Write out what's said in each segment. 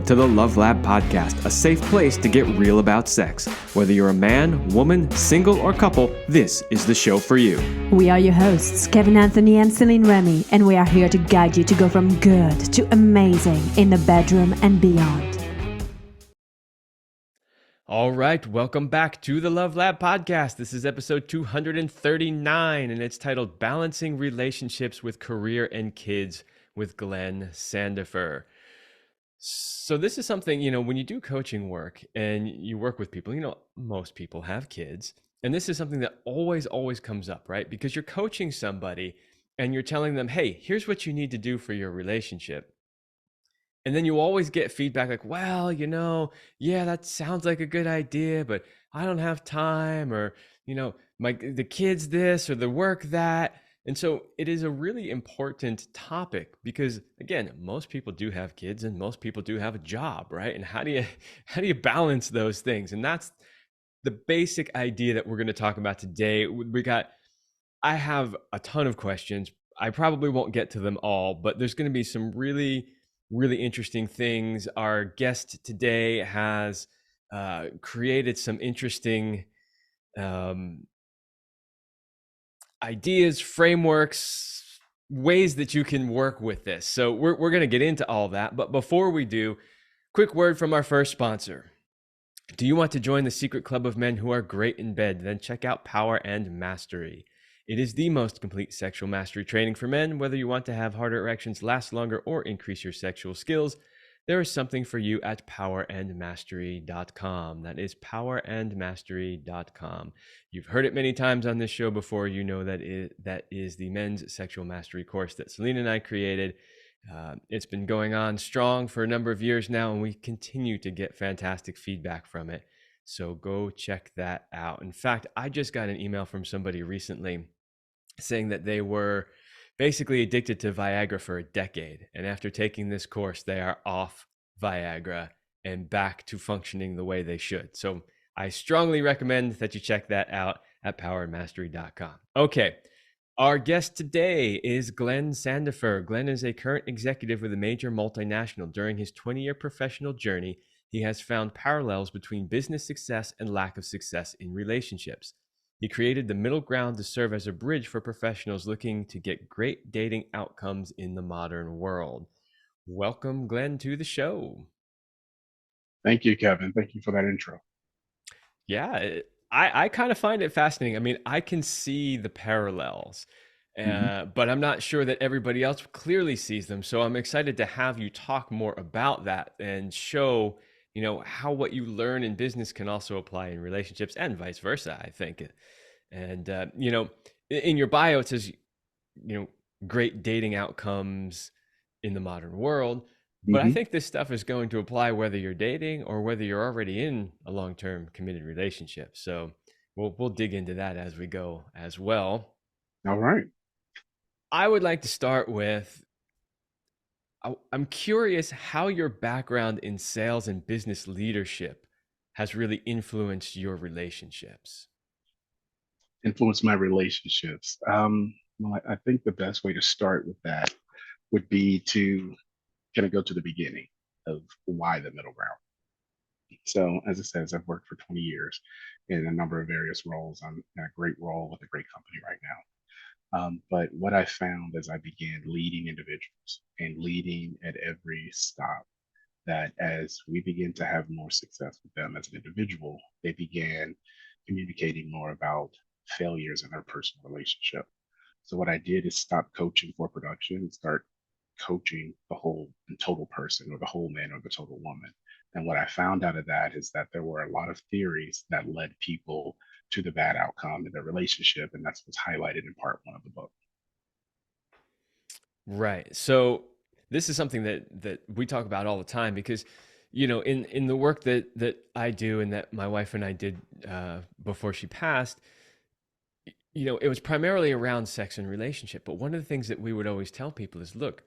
to the Love Lab Podcast, a safe place to get real about sex. Whether you're a man, woman, single, or couple, this is the show for you. We are your hosts, Kevin Anthony and Celine Remy, and we are here to guide you to go from good to amazing in the bedroom and beyond. All right, welcome back to the Love Lab Podcast. This is episode 239, and it's titled Balancing Relationships with Career and Kids with Glenn Sandifer. So this is something, when you do coaching work and you work with people, most people have kids. And this is something that always comes up, right? Because you're coaching somebody and you're telling them, hey, here's what you need to do for your relationship. And then you always get feedback like, well, yeah, that sounds like a good idea, but I don't have time, or, the kids this or the work that. And so it is a really important topic because, again, most people do have kids and most people do have a job, right? And how do you balance those things? And that's the basic idea that we're going to talk about today. I have a ton of questions. I probably won't get to them all, but there's going to be some really interesting things. Our guest today has created some interesting ideas, frameworks, ways that you can work with this. So we're going to get into all that. But before we do, quick word from our first sponsor. Do you want to join the secret club of men who are great in bed? Then check out Power and Mastery. It is the most complete sexual mastery training for men. Whether you want to have harder erections, last longer, or increase your sexual skills, there is something for you at powerandmastery.com. That is powerandmastery.com. You've heard it many times on this show before. You know that is the men's sexual mastery course that Celine and I created. It's been going on strong for a number of years now, and we continue to get fantastic feedback from it. So go check that out. In fact, I just got an email from somebody recently saying that they were basically addicted to Viagra for a decade. And after taking this course, they are off Viagra and back to functioning the way they should. So I strongly recommend that you check that out at powerandmastery.com. Okay. Our guest today is Glenn Sandifer. Glenn is a current executive with a major multinational. During his 20-year professional journey, he has found parallels between business success and lack of success in relationships. He created the middle ground to serve as a bridge for professionals looking to get great dating outcomes in the modern world. Welcome, Glenn, to the show. Thank you, Kevin. Thank you for that intro. Yeah, I kind of find it fascinating. I mean, I can see the parallels, but I'm not sure that everybody else clearly sees them. So I'm excited to have you talk more about that and show how what you learn in business can also apply in relationships and vice versa, I think. And, in your bio, it says, great dating outcomes in the modern world. But I think this stuff is going to apply whether you're dating or whether you're already in a long-term committed relationship. So we'll dig into that as we go as well. All right. I would like to start with, I'm curious how your background in sales and business leadership has really influenced your relationships. Influence my relationships. Well, I think the best way to start with that would be to kind of go to the beginning of why the middle ground. So, as it says, I've worked for 20 years in a number of various roles. I'm in a great role with a great company right now. But what I found as I began leading individuals and leading at every stop, that as we begin to have more success with them as an individual, they began communicating more about failures in their personal relationship. So what I did is stop coaching for production and start coaching the whole and total person, or the whole man or the total woman. And what I found out of that is that there were a lot of theories that led people to the bad outcome in their relationship. And that's what's highlighted in part 1 of the book. Right. So this is something that we talk about all the time because, in the work that I do and that my wife and I did before she passed, it was primarily around sex and relationship. But one of the things that we would always tell people is, look,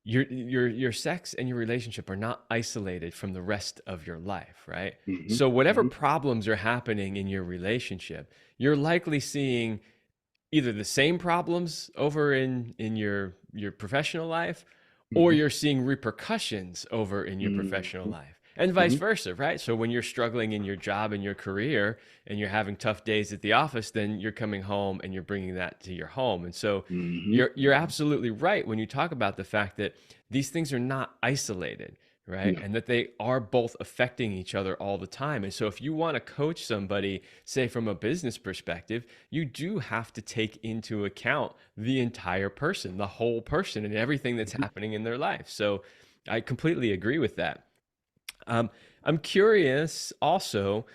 your sex and your relationship are not isolated from the rest of your life, right? So whatever problems are happening in your relationship, you're likely seeing either the same problems over in your professional life, or Hmm. you're seeing repercussions over in your professional Hmm. life, and vice Hmm. versa, right? So when you're struggling in your job and your career and you're having tough days at the office, then you're coming home and you're bringing that to your home. And so Hmm. you're absolutely right when you talk about the fact that these things are not isolated, right? No. And that they are both affecting each other all the time. And so if you want to coach somebody, say from a business perspective, you do have to take into account the entire person, the whole person, and everything that's Mhm. happening in their life. So I completely agree with that. Um, I'm curious also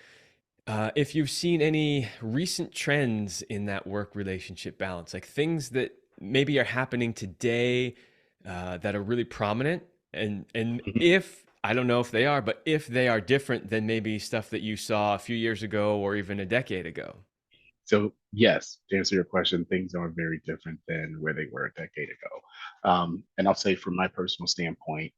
if you've seen any recent trends in that work relationship balance, like things that maybe are happening today that are really prominent, and Mhm. if I don't know if they are, but if they are different than maybe stuff that you saw a few years ago or even a decade ago. So yes, to answer your question, things are very different than where they were a decade ago. And I'll say from my personal standpoint,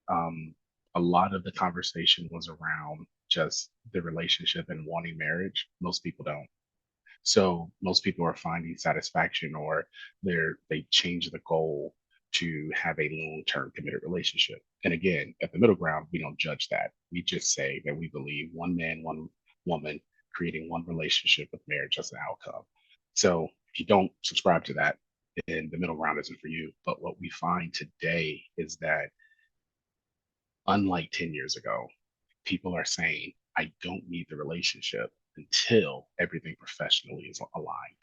um, a lot of the conversation was around just the relationship and wanting marriage. Most people don't. So most people are finding satisfaction, or they change the goal to have a long-term committed relationship. And again, at the middle ground, we don't judge that. We just say that we believe one man, one woman creating one relationship with marriage as an outcome. So if you don't subscribe to that, then the middle ground isn't for you. But what we find today is that, unlike 10 years ago, people are saying, I don't need the relationship until everything professionally is aligned,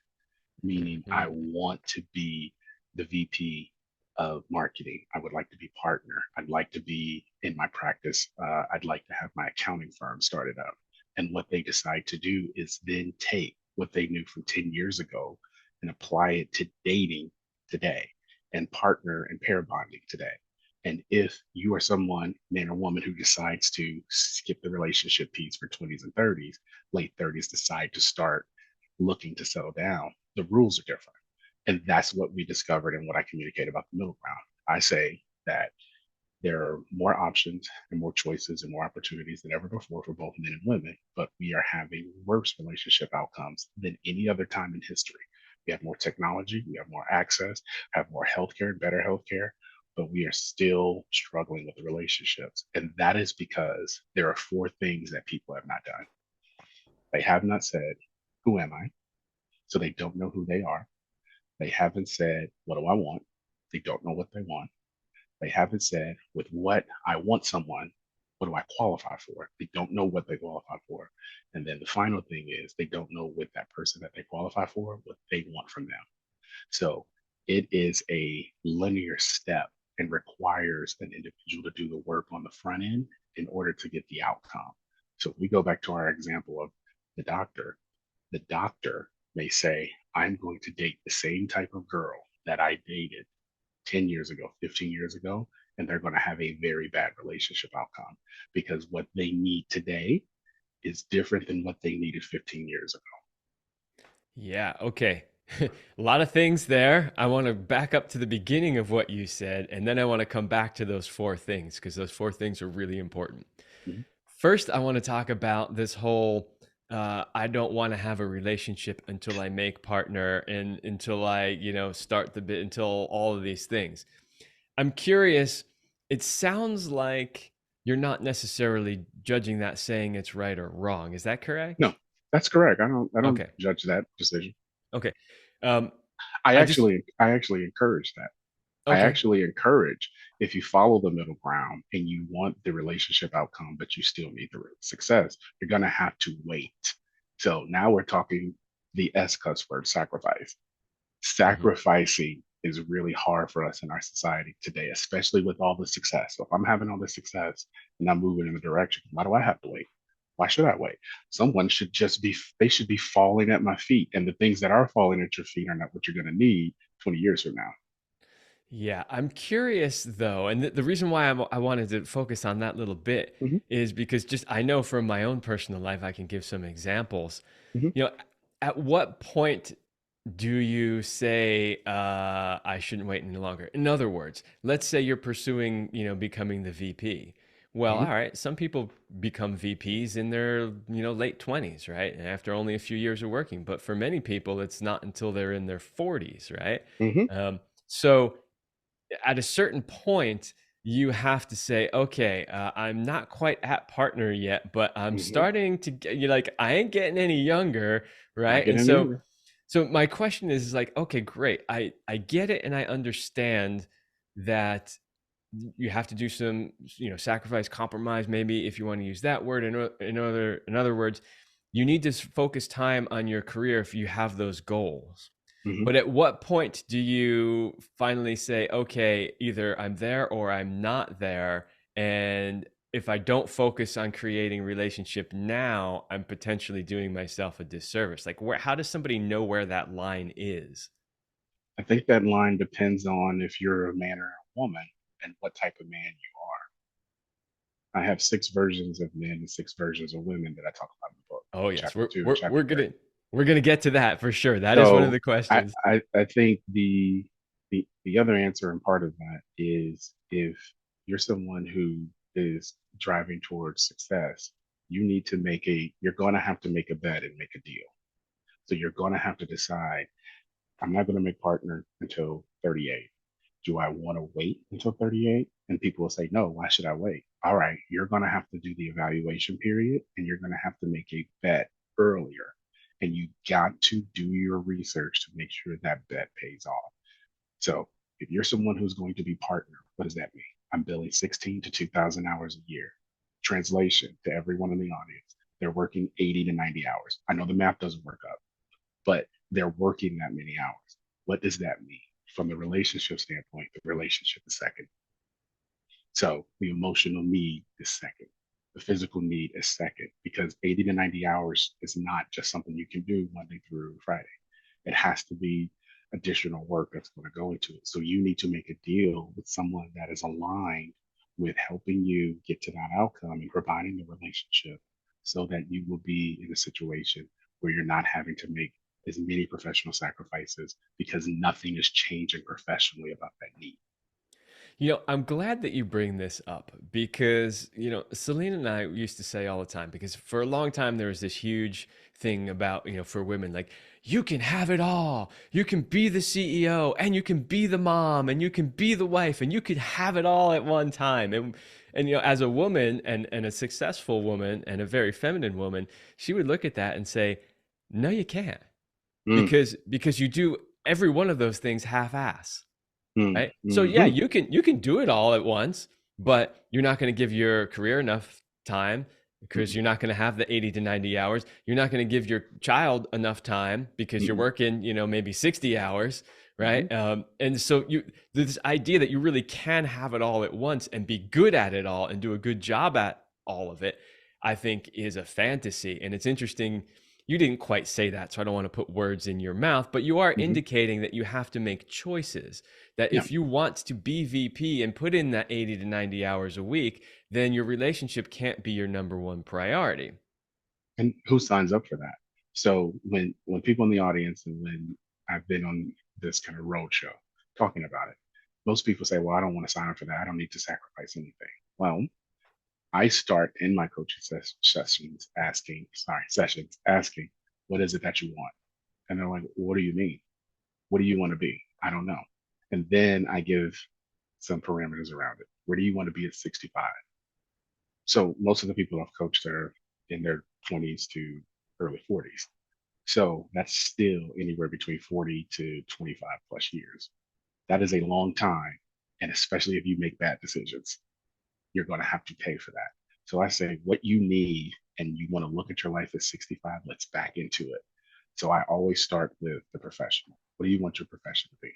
meaning I Mhm. want to be the VP of marketing. I would like to be partner. I'd like to be in my practice. I'd like to have my accounting firm started up. And what they decide to do is then take what they knew from 10 years ago and apply it to dating today and partner and pair bonding today. And if you are someone, man or woman, who decides to skip the relationship piece for 20s and 30s, late 30s, decide to start looking to settle down, the rules are different. And that's what we discovered and what I communicate about the middle ground. I say that there are more options and more choices and more opportunities than ever before for both men and women, but we are having worse relationship outcomes than any other time in history. We have more technology, we have more access, have more healthcare and better healthcare, but we are still struggling with the relationships. And that is because there are four things that people have not done. They have not said, who am I? So they don't know who they are. They haven't said, what do I want? They don't know what they want. They haven't said, with what I want someone, what do I qualify for? They don't know what they qualify for. And then the final thing is, they don't know with that person that they qualify for, what they want from them. So it is a linear step and requires an individual to do the work on the front end in order to get the outcome. So if we go back to our example of the doctor, the doctor may say, I'm going to date the same type of girl that I dated 10 years ago, 15 years ago, and they're going to have a very bad relationship outcome because what they need today is different than what they needed 15 years ago. Yeah, okay. A lot of things there. I want to back up to the beginning of what you said, and then I want to come back to those four things because those four things are really important. Mhm. First, I want to talk about this whole I don't want to have a relationship until I make partner and until I, start the bit, until all of these things. I'm curious, it sounds like you're not necessarily judging that saying it's right or wrong. Is that correct? No, that's correct. I don't Okay. judge that decision. Okay. Um, I I just, actually I actually encourage that. I okay. actually encourage, if you follow the middle ground and you want the relationship outcome, but you still need the success, you're going to have to wait. So now we're talking the S cuss word, sacrifice. Mhm. Sacrificing is really hard for us in our society today, especially with all the success. So if I'm having all this success and I'm moving in a direction, why do I have to wait? Why should I wait? Someone should just be, they should be falling at my feet. And the things that are falling at your feet are not what you're going to need 20 years from now. Yeah, I'm curious though, and the reason why I wanted to focus on that little bit Hmm. is because just I know from my own personal life, I can give some examples. Hmm. You know, at what point do you say I shouldn't wait any longer? In other words, let's say you're pursuing, becoming the VP. Well, Hmm. all right, some people become VPs in their, late 20s, right? And after only a few years of working, but for many people, it's not until they're in their 40s, right? Hmm. Um, so at a certain point, you have to say, okay, I'm not quite at partner yet, but I'm Hmm. starting to get, you're like, I ain't getting any younger, Not right? And getting any so, younger. so my question is like, okay, great. I get it and I understand that you have to do some, sacrifice, compromise, maybe if you want to use that word. In other words, you need to focus time on your career if you have those goals. Hmm. But at what point do you finally say, okay, either I'm there or I'm not there? And if I don't focus on creating relationship now, I'm potentially doing myself a disservice. Like, how does somebody know where that line is? I think that line depends on if you're a man or a woman and what type of man you are. I have six versions of men and six versions of women that I talk about in the book, Oh yes, chapter we're two and we're chapter we're three. gonna get to that for sure. That is one of So the questions. I think the other answer and part of that is if you're someone who is driving towards success, you need to you're going to have to make a bet and make a deal. So you're going to have to decide, I'm not going to make partner until 38. Do I want to wait until 38? And people will say, no, why should I wait? All right, you're going to have to do the evaluation period and you're going to have to make a bet earlier. And you got to do your research to make sure that bet pays off. So if you're someone who's going to be partner, what does that mean? I'm billing 16 to 2,000 hours a year. Translation to everyone in the audience, they're working 80 to 90 hours. I know the math doesn't work up, but they're working that many hours. What does that mean? From the relationship standpoint, the relationship is second. So the emotional need is second. The physical need is second because 80 to 90 hours is not just something you can do Monday through Friday. It has to be additional work that's going to go into it. So you need to make a deal with someone that is aligned with helping you get to that outcome and providing the relationship so that you will be in a situation where you're not having to make as many professional sacrifices because nothing is changing professionally about that need. I'm glad that you bring this up because, Celine and I used to say all the time, because for a long time there was this huge thing about, for women, like, you can have it all. You can be the CEO and you can be the mom and you can be the wife and you can have it all at one time. And as a woman and a successful woman and a very feminine woman, she would look at that and say, no, you can't, Mm, because you do every one of those things half-ass. mm, Right? So yeah, mm-hmm, you can do it all at once, but you're not going to give your career enough time because mm, you're not going to have the 80 to 90 hours. You're not going to give your child enough time because you're mm, working, maybe 60 hours, mm-hmm. right? And so this idea that you really can have it all at once and be good at it all and do a good job at all of it, I think is a fantasy. And it's interesting. You didn't quite say that, so I don't want to put words in your mouth, but you are Mm-hmm. indicating that you have to make choices, that Yeah. if you want to be VP and put in that 80 to 90 hours a week, then your relationship can't be your number one priority. And who signs up for that? So when people in the audience and when I've been on this kind of road show talking about it, most people say, "Well, I don't want to sign up for that. I don't need to sacrifice anything." Well, I start in my coaching sessions asking, "What is it that you want?" And they're like, "What do you mean? What do you want to be?" I don't know. And then I give some parameters around it. Where do you want to be at 65? So most of the people I've coached are in their 20s to early 40s. So that's still anywhere between 40 to 25 plus years. That is a long time. And especially if you make bad decisions, you're going to have to pay for that. So I say, what you need, and you want to look at your life at 65, let's back into it. So I always start with the professional. What do you want your profession to be?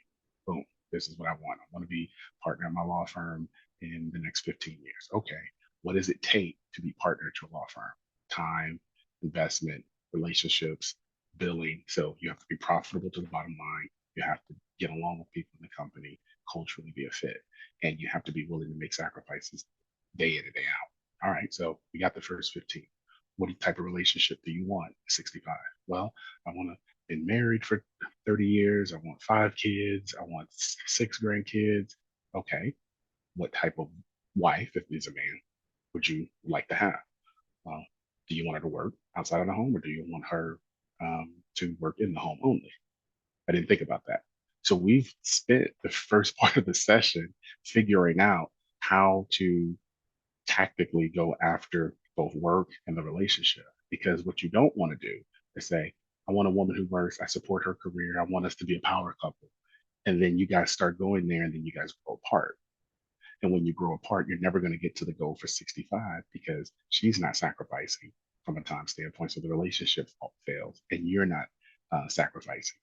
Boom. This is what I want. I want to be partner at my law firm in the next 15 years. Okay. What does it take to be partner at your law firm? Time, investment, relationships, billing. So you have to be profitable to the bottom line. You have to get along with people in the company, culturally be a fit, and you have to be willing to make sacrifices day in and day out. All right. So we got the first 15. What type of relationship do you want at 65? Well, I want to been married for 30 years. I want 5 kids. I want 6 grandkids. Okay. What type of wife, if he's a man, would you like to have? Well, do you want her to work outside of the home or do you want her to work in the home only? I didn't think about that. So we've spent the first part of the session figuring out how to tactically go after both work and the relationship. Because what you don't want to do is say, I want a woman who works, I support her career, I want us to be a power couple. And then you guys start going there and then you guys grow apart. And when you grow apart, you're never going to get to the goal for 65 because she's not sacrificing from a time standpoint. So the relationship fails and you're not sacrificing.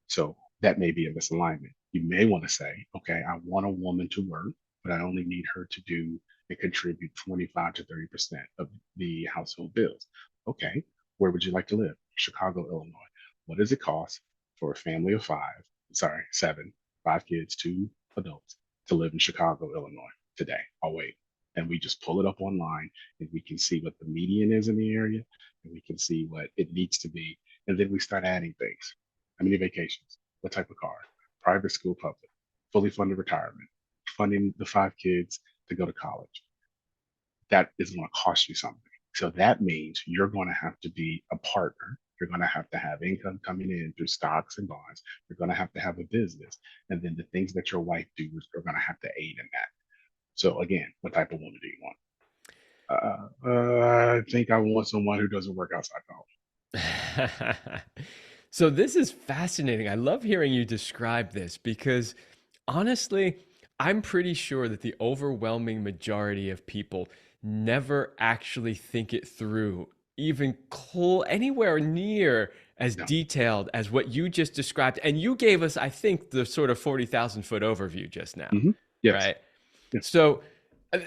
So that may be a misalignment. You may want to say, okay, I want a woman to work, but I only need her to do and contribute 25 to 30% of the household bills. Okay, where would you like to live? Chicago, Illinois. What does it cost for a family of five, sorry, seven, five kids, two adults to live in Chicago, Illinois today? I'll wait. And we just pull it up online and we can see what the median is in the area and we can see what it needs to be. And then we start adding things. How many vacations? What type of car? Private school, public, fully funded retirement, funding the five kids to go to college. That is going to cost you something. So that means you're going to have to be a partner. You're going to have income coming in through stocks and bonds. You're going to have a business. And then the things that your wife do are going to have to aid in that. So again, what type of woman do you want? I think I want someone who doesn't work outside the home. So this is fascinating. I love hearing you describe this because honestly, I'm pretty sure that the overwhelming majority of people never actually think it through, even anywhere near as No. detailed as what you just described. And you gave us, I think, the sort of 40,000 foot overview just now, Mm-hmm. Yes. right? Yes. So uh,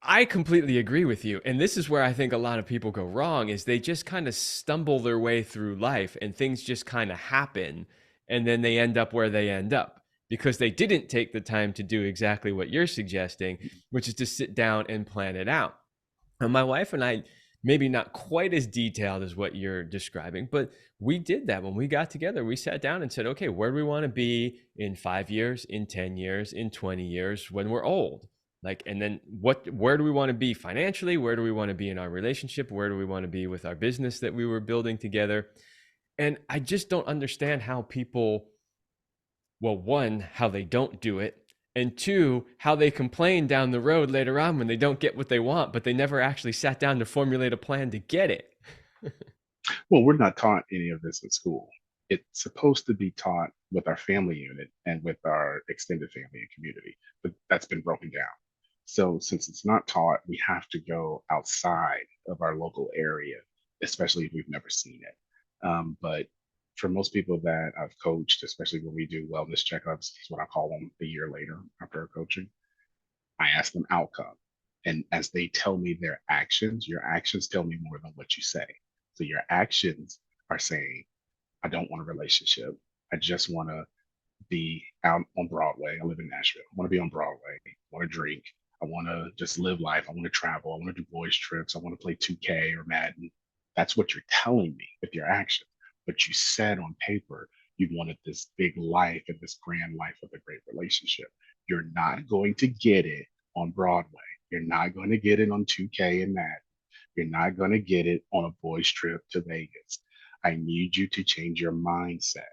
I completely agree with you. And this is where I think a lot of people go wrong is they just kind of stumble their way through life and things just kind of happen and then they end up where they end up because they didn't take the time to do exactly what you're suggesting, which is to sit down and plan it out. And my wife and I, maybe not quite as detailed as what you're describing, but we did that when we got together. We sat down and said, okay, where do we want to be in 5 years, in 10 years, in 20 years when we're old? Like, and then where do we want to be financially? Where do we want to be in our relationship? Where do we want to be with our business that we were building together? And I just don't understand how people, well, one, how they don't do it, and two, how they complain down the road later on when they don't get what they want, but they never actually sat down to formulate a plan to get it. Well, we're not taught any of this in school. It's supposed to be taught with our family unit and with our extended family and community, but that's been broken down. So, since it's not taught, we have to go outside of our local area, especially if we've never seen it. But for most people that I've coached, especially when we do wellness checkups, is what I call them a year later after our coaching, I ask them outcome. And as they tell me their actions, your actions tell me more than what you say. So your actions are saying, I don't want a relationship. I just want to be out on Broadway. I live in Nashville. I want to be on Broadway. I want to drink. I want to just live life. I want to travel. I want to do boys trips. I want to play 2K or Madden. That's what you're telling me with your action. But you said on paper you wanted this big life and this grand life of a great relationship. You're not going to get it on Broadway. You're not going to get it on 2K and Madden. You're not going to get it on a boys trip to Vegas. I need you to change your mindset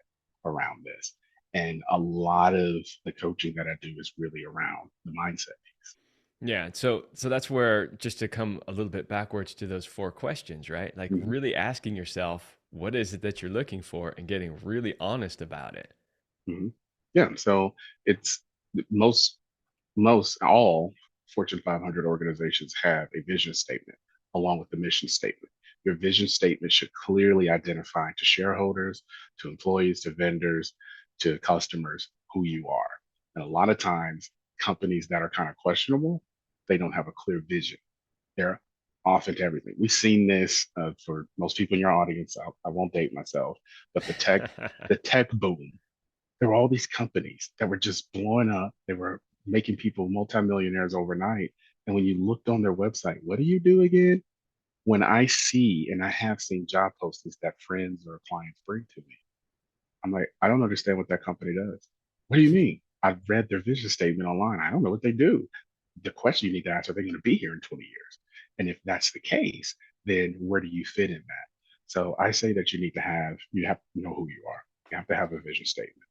around this. And a lot of the coaching that I do is really around the mindset piece. Yeah, so that's where just to come a little bit backwards to those four questions, right? Like Mm-hmm. really asking yourself, what is it that you're looking for and getting really honest about it. Mm-hmm. Yeah. So it's most all Fortune 500 organizations have a vision statement along with the mission statement. Your vision statement should clearly identify to shareholders, to employees, to vendors, to customers who you are. And a lot of times, companies that are kind of questionable, they don't have a clear vision. They're off into everything. We've seen this for most people in your audience. I won't date myself, but the tech boom, there were all these companies that were just blowing up. They were making people multimillionaires overnight. And when you looked on their website, what do you do again? When I see and I have seen job postings that friends or clients bring to me, I'm like, I don't understand what that company does. What do you mean? I've read their vision statement online. I don't know what they do. The question you need to ask, are they going to be here in 20 years? And if that's the case, then where do you fit in that? So I say that you have to know who you are. You have to have a vision statement.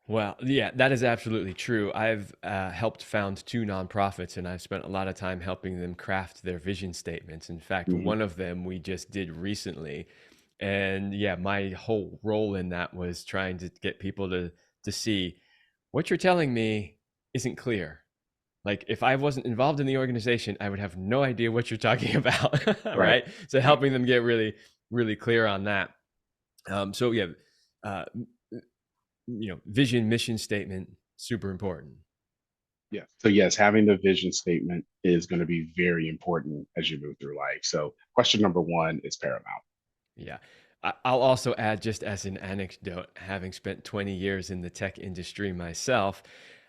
Well, yeah, that is absolutely true. I've helped found two nonprofits, and I've spent a lot of time helping them craft their vision statements. In fact, Hmm. one of them we just did recently, and yeah, my whole role in that was trying to get people to see what you're telling me isn't clear. Like if I wasn't involved in the organization, I would have no idea what you're talking about, Right. right? So Right. helping them get really, really clear on that. So yeah, uh, vision, mission statement, super important. Yes. So yes, having the vision statement is going to be very important as you move through life. So question number one is paramount. Yeah. I'll also add, just as an anecdote, having spent 20 years in the tech industry myself,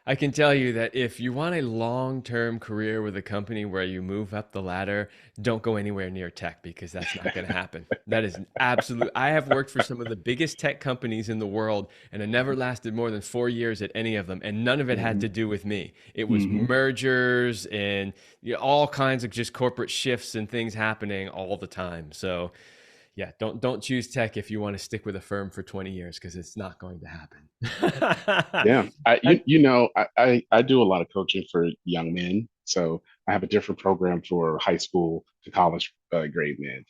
I can tell you that if you want a long term career with a company where you move up the ladder, don't go anywhere near tech because that's not going to happen. That is an absolute. I have worked for some of the biggest tech companies in the world, and I never lasted more than 4 years at any of them, and none of it had Hmm. to do with me. It was Hmm. mergers and all kinds of just corporate shifts and things happening all the time. So, yeah, don't choose tech if you want to stick with a firm for 20 years because it's not going to happen. Yeah. I, And you know, I do a lot of coaching for young men. So I have a different program for high school to college grade men.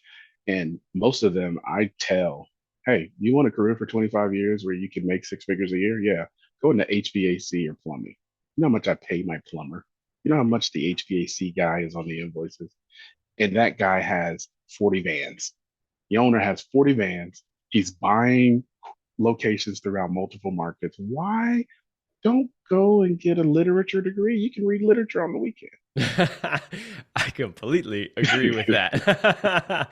And most of them, I tell, hey, you want a career for 25 years where you can make six figures a year? Yeah. Go into HVAC or plumbing. You know how much I pay my plumber? You know how much the HVAC guy is on the invoices? And that guy has 40 vans. The owner has 40 vans. He's buying locations throughout multiple markets. Why don't go and get a literature degree? You can read literature on the weekend. I completely agree with that.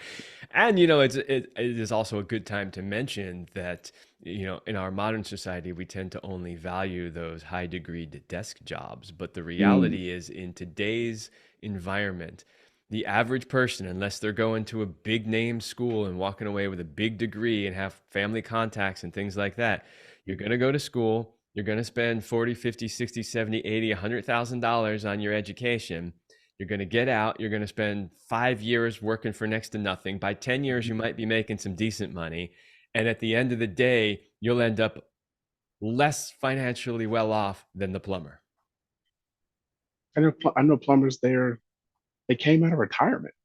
And it is also a good time to mention that in our modern society we tend to only value those high degree desk jobs, but the Mm, reality is in today's environment, the average person, unless they're going to a big name school and walking away with a big degree and have family contacts and things like that, you're going to go to school, you're going to spend 40, 50, 60, 70, 80, $100,000 on your education. You're going to get out, you're going to spend 5 years working for next to nothing. By 10 years, you might be making some decent money. And at the end of the day, you'll end up less financially well off than the plumber. I know plumbers there. They came out of retirement.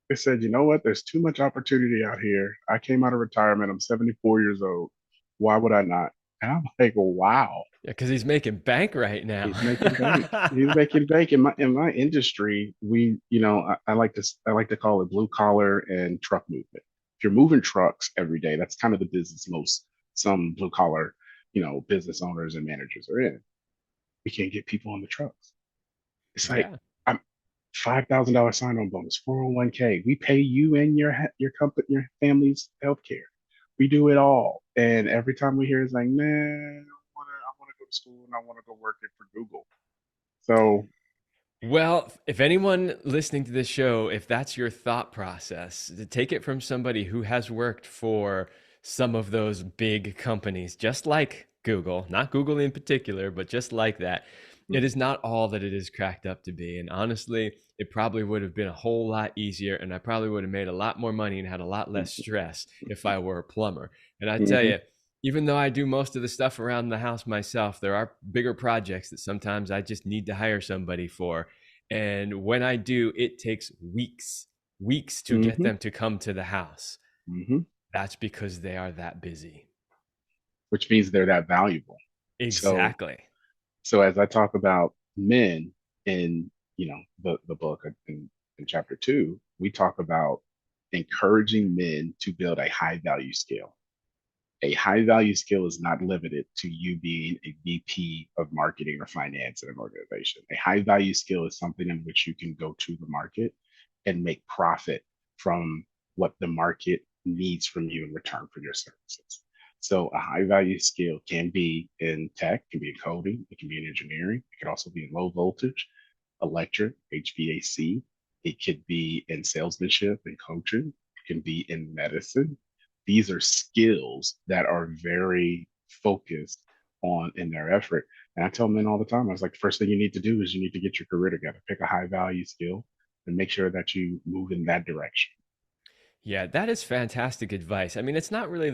They said, you know what? There's too much opportunity out here. I came out of retirement. I'm 74 years old. Why would I not? And I'm like, wow. Yeah, because he's making bank right now. He's making bank. He's making bank in my industry. I like to call it blue collar and truck movement. If you're moving trucks every day, that's kind of the business most some blue collar, business owners and managers are in. We can't get people on the trucks. It's like Yeah. I'm $5,000 sign on bonus, 401k. We pay you and your company, your family's health care. We do it all. And every time we hear it's like, man, I want to go to school and I want to go work it for Google. So Well, if anyone listening to this show, if that's your thought process, to take it from somebody who has worked for some of those big companies, just like Google, not Google in particular, but just like that, it is not all that it is cracked up to be. And honestly, it probably would have been a whole lot easier, and I probably would have made a lot more money and had a lot less stress if I were a plumber. And I tell mhm, you, even though I do most of the stuff around the house myself, there are bigger projects that sometimes I just need to hire somebody for. And when I do, it takes weeks to get mhm, them to come to the house. mhm, That's because they are that busy. which means they're that valuable. So Exactly. so as I talk about men in the book in chapter 2, we talk about encouraging men to build a high value skill. A high value skill is not limited to you being a VP of marketing or finance in an organization. A high value skill is something in which you can go to the market and make profit from what the market needs from you in return for your services. So a high value skill can be in tech, can be in coding, it can be in engineering, it can also be in low voltage, electric, HVAC. It could be in salesmanship and coaching. It can be in medicine. These are skills that are very focused on in their effort. And I tell men all the time, I was like, the first thing you need to do is you need to get your career together, pick a high value skill and make sure that you move in that direction. Yeah, that is fantastic advice. I mean, it's not really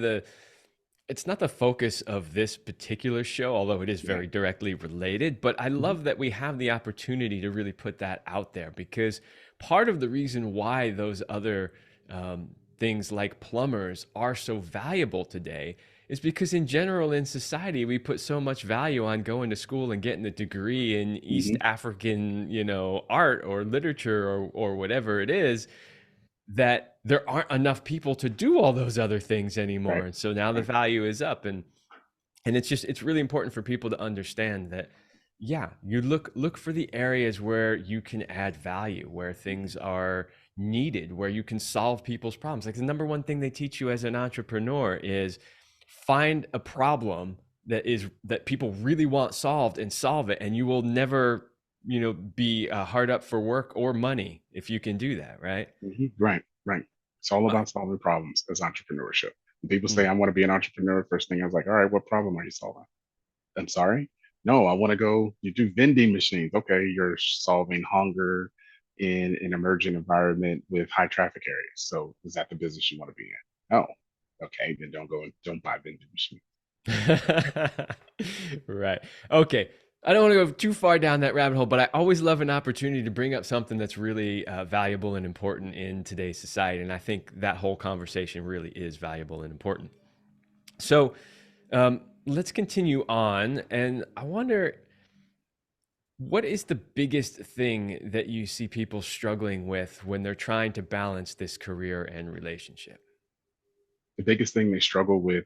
it's not the focus of this particular show, although it is Yeah. very directly related. But I Hmm. love that we have the opportunity to really put that out there, because part of the reason why those other things like plumbers are so valuable today is because in general in society we put so much value on going to school and getting a degree in East Hmm. African, art or literature or whatever it is, that there aren't enough people to do all those other things anymore. Right. And so now the Right. value is up. And it's really important for people to understand that, yeah, you look for the areas where you can add value, where things are needed, where you can solve people's problems. Like the number one thing they teach you as an entrepreneur is find a problem that people really want solved and solve it, and you will never, be hard up for work or money if you can do that, right? Right. Right. It's all Uh, about solving problems as entrepreneurship. When people say, mm. I want to be an entrepreneur, first thing I was like, all right, what problem are you solving? I'm sorry. No, I want to go. You do vending machines. Okay, you're solving hunger in an emergent environment with high traffic areas. So is that the business you want to be in? Oh, okay. Then don't go and don't buy vending machines. Right. Okay. I don't want to go too far down that rabbit hole, but I always love an opportunity to bring up something that's really valuable and important in today's society. And I think that whole conversation really is valuable and important. So let's continue on. And I wonder, what is the biggest thing that you see people struggling with when they're trying to balance this career and relationship? The biggest thing they struggle with,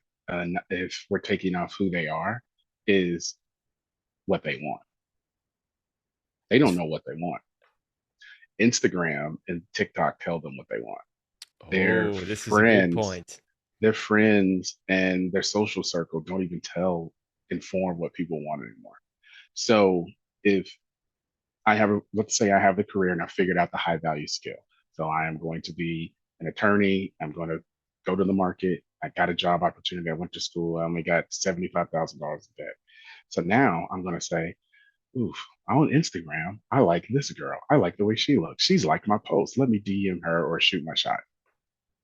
if we're taking off who they are, is what they want. They don't know what they want. Instagram and TikTok tell them what they want. Their Oh, this is a good friends, point. their friends and their social circle don't even inform what people want anymore. So if let's say I have the career and I figured out the high value skill. So I am going to be an attorney. I'm going to go to the market. I got a job opportunity. I went to school. I only got $75,000 in debt. So now I'm going to say, oof, on Instagram, I like this girl. I like the way she looks. She's liked my post. Let me DM her or shoot my shot.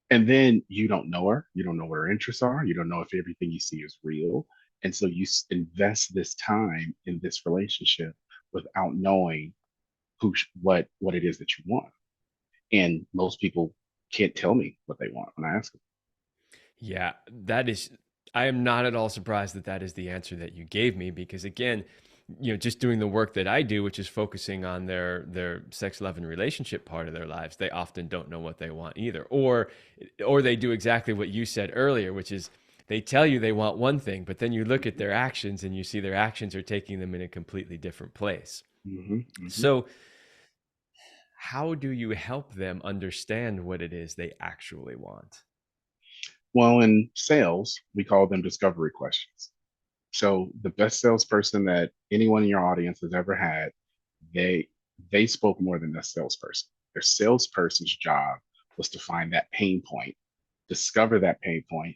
And then you don't know her. You don't know what her interests are. You don't know if everything you see is real. And so you invest this time in this relationship without knowing what it is that you want. And most people can't tell me what they want when I ask them. Yeah, that is, I am not at all surprised that that is the answer that you gave me, because again, just doing the work that I do, which is focusing on their sex, love, and relationship part of their lives, they often don't know what they want either. Or they do exactly what you said earlier, which is they tell you they want one thing, but then you look at their actions and you see their actions are taking them in a completely different place. Hmm. Hmm. So, how do you help them understand what it is they actually want? Well, in sales, we call them discovery questions. So the best salesperson that anyone in your audience has ever had, they they spoke more than a salesperson. Their salesperson's job was to find that pain point, discover that pain point,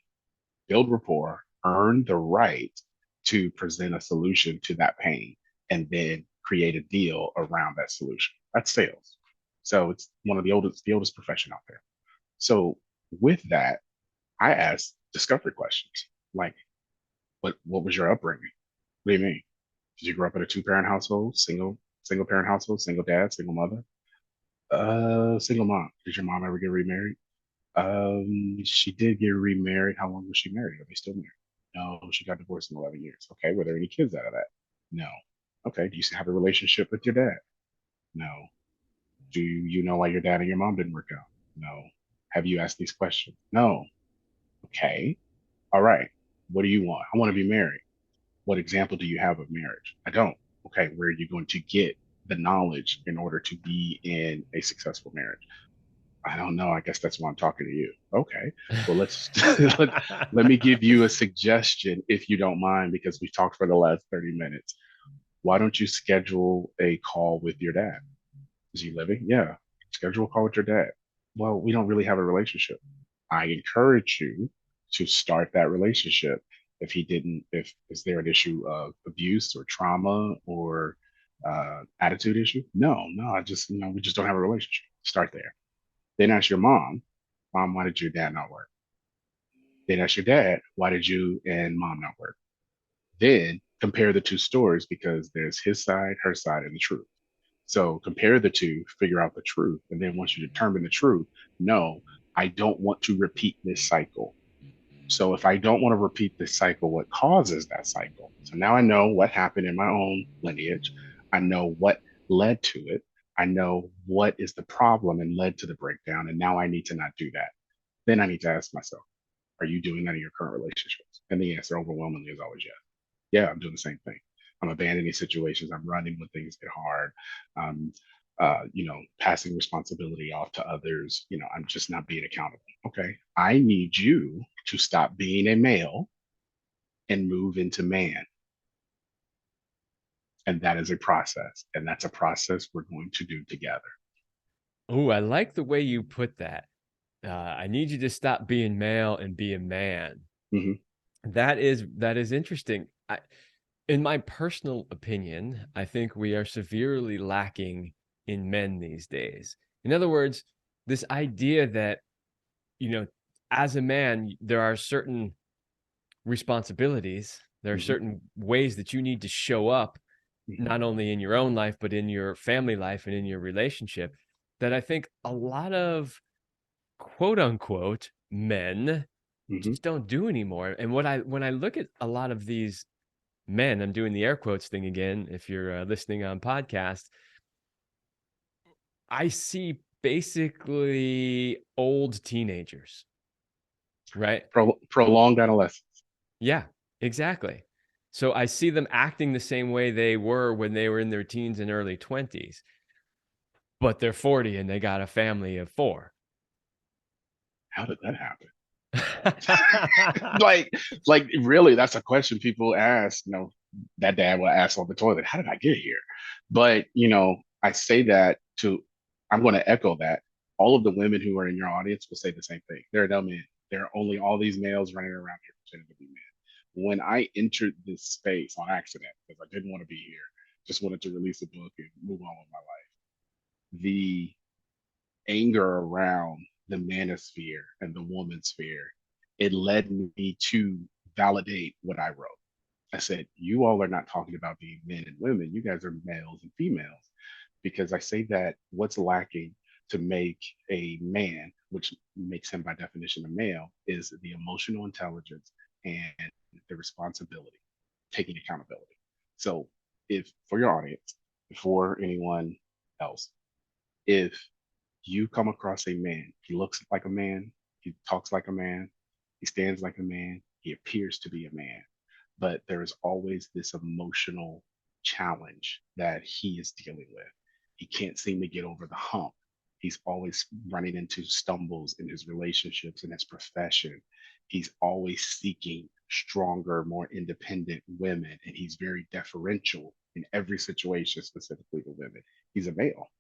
build rapport, earn the right to present a solution to that pain, and then create a deal around that solution. That's sales. So it's one of the oldest profession out there. So with that, I ask discovery questions like, what was your upbringing? What do you mean? Did you grow up in a two-parent household, single parent household, single dad, single mother? Single mom. Did your mom ever get remarried? She did get remarried. How long was she married? Are they still married? No, she got divorced in 11 years. Okay, were there any kids out of that? No. Okay, do you have a relationship with your dad? No. Do you know why your dad and your mom didn't work out? No. Have you asked these questions? No. Okay. All right. What do you want? I want to be married. What example do you have of marriage? I don't. Okay, where are you going to get the knowledge in order to be in a successful marriage? I don't know. I guess that's why I'm talking to you. Okay. Well, let me give you a suggestion if you don't mind, because we've talked for the last 30 minutes. Why don't you schedule a call with your dad? Is he living? Yeah. Schedule a call with your dad. Well, we don't really have a relationship. I encourage you to start that relationship. If he didn't, if is there an issue of abuse or trauma or attitude issue? No, no. I just, we just don't have a relationship. Start there. Then ask your mom, why did your dad not work? Then ask your dad, why did you and mom not work? Then compare the two stories because there's his side, her side, and the truth. So compare the two, figure out the truth. And then once you determine the truth, no, I don't want to repeat this cycle. So if I don't want to repeat this cycle, what causes that cycle? So now I know what happened in my own lineage. I know what led to it. I know what is the problem and led to the breakdown. And now I need to not do that. Then I need to ask myself, are you doing that in your current relationships? And the answer overwhelmingly is always yes. Yeah, I'm doing the same thing. I'm abandoning situations. I'm running when things get hard. Um, passing responsibility off to others. I'm just not being accountable. Okay, I need you to stop being a male and move into man. And that is a process. And that's a process we're going to do together. Oh, I like the way you put that. I need you to stop being male and be a man. Hmm. That is interesting. In my personal opinion, I think we are severely lacking in men these days. In other words, this idea that, you know, as a man, there are certain responsibilities, there are Hmm. certain ways that you need to show up, Hmm. not only in your own life, but in your family life and in your relationship, that I think a lot of quote unquote men Hmm. just don't do anymore. And when I look at a lot of these men, I'm doing the air quotes thing again. If you're listening on podcast, I see basically old teenagers, right? Prolonged adolescence. Yeah, exactly. So I see them acting the same way they were when they were in their teens and early 20s, but they're 40 and they got a family of four. How did that happen? like really, that's a question people ask. That dad will ask on the toilet, how did I get here? But I say that to I'm going to echo that. All of the women who are in your audience will say the same thing. There are no men. There are only all these males running around here pretending to be men. When I entered this space on accident because I didn't want to be here, just wanted to release a book and move on with my life, the anger around the manosphere and the woman sphere, it led me to validate what I wrote. I said, you all are not talking about being men and women. You guys are males and females. Because I say that what's lacking to make a man, which makes him by definition a male, is the emotional intelligence and the responsibility, taking accountability. So, if for your audience, for anyone else, if you come across a man, he looks like a man, he talks like a man, he stands like a man, he appears to be a man, but there is always this emotional challenge that he is dealing with. He can't seem to get over the hump. He's always running into stumbles in his relationships and his profession. He's always seeking stronger, more independent women, and he's very deferential in every situation, specifically to women. He's a male.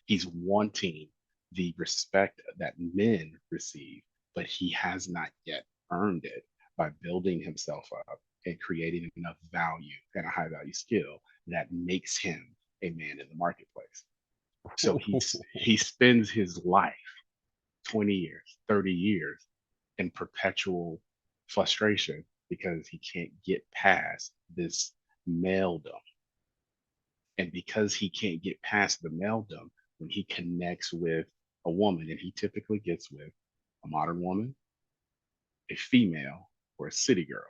He's wanting the respect that men receive, but he has not yet earned it by building himself up and creating enough value and a high value skill that makes him a man in the marketplace. So he spends his life 20 years, 30 years in perpetual frustration because he can't get past this maledom. And because he can't get past the maledom, when he connects with a woman, and he typically gets with a modern woman, a female, or a city girl,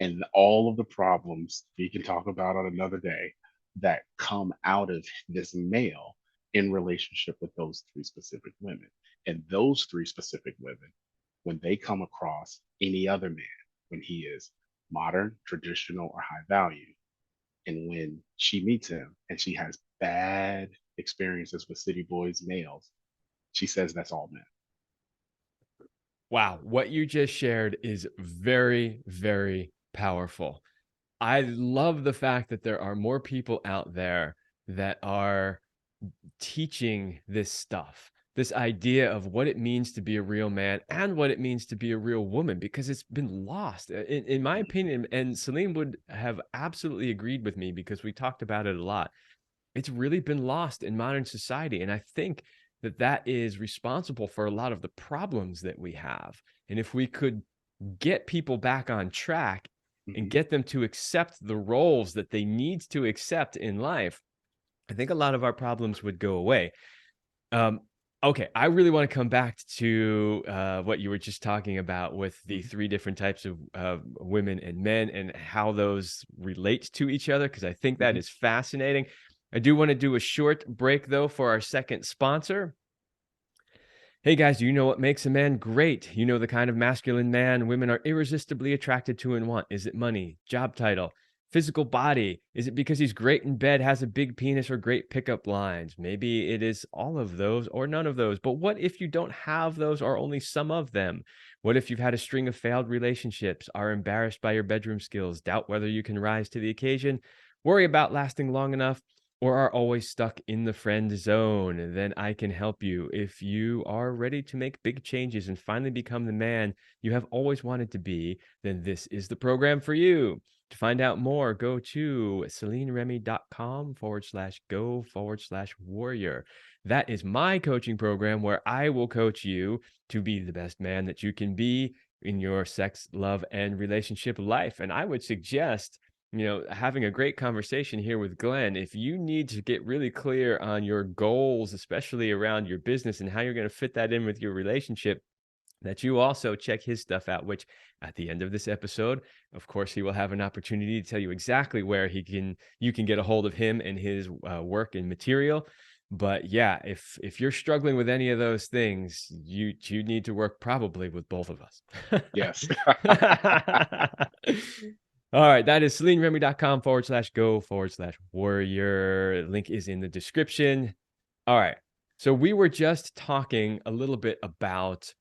and all of the problems we can talk about on another day that come out of this male in relationship with those three specific women. And those three specific women, when they come across any other man, when he is modern, traditional, or high value, and when she meets him and she has bad experiences with city boys, males, she says that's all men. Wow, what you just shared is very, very powerful. I love the fact that there are more people out there that are teaching this stuff, this idea of what it means to be a real man and what it means to be a real woman, because it's been lost. In my opinion, and Celine would have absolutely agreed with me because we talked about it a lot. It's really been lost in modern society. And I think that that is responsible for a lot of the problems that we have. And if we could get people back on track and Hmm. get them to accept the roles that they need to accept in life, I think a lot of our problems would go away. Um, okay, I really want to come back to what you were just talking about with the Hmm. three different types of women and men and how those relate to each other, because I think that Hmm. is fascinating. I do want to do a short break, though, for our second sponsor. Hey guys, do you know what makes a man great? You know the kind of masculine man women are irresistibly attracted to and want. Is it money, job title, physical body? Is it because he's great in bed, has a big penis, or great pickup lines? Maybe it is all of those or none of those. But what if you don't have those or only some of them? What if you've had a string of failed relationships, are embarrassed by your bedroom skills, doubt whether you can rise to the occasion, worry about lasting long enough, or are always stuck in the friend zone? Then I can help you. If you are ready to make big changes and finally become the man you have always wanted to be, then this is the program for you. To find out more, go to CelineRemy.com/go/warrior. That is my coaching program where I will coach you to be the best man that you can be in your sex, love, and relationship life. And I would suggest having a great conversation here with Glenn. If you need to get really clear on your goals, especially around your business and how you're going to fit that in with your relationship, that you also check his stuff out, which at the end of this episode, of course, he will have an opportunity to tell you exactly where you can get a hold of him and his work and material. But yeah, if you're struggling with any of those things, you need to work probably with both of us. Yes. All right, that is CelineRemy.com/go/warrior. Link is in the description. All right. So we were just talking a little bit about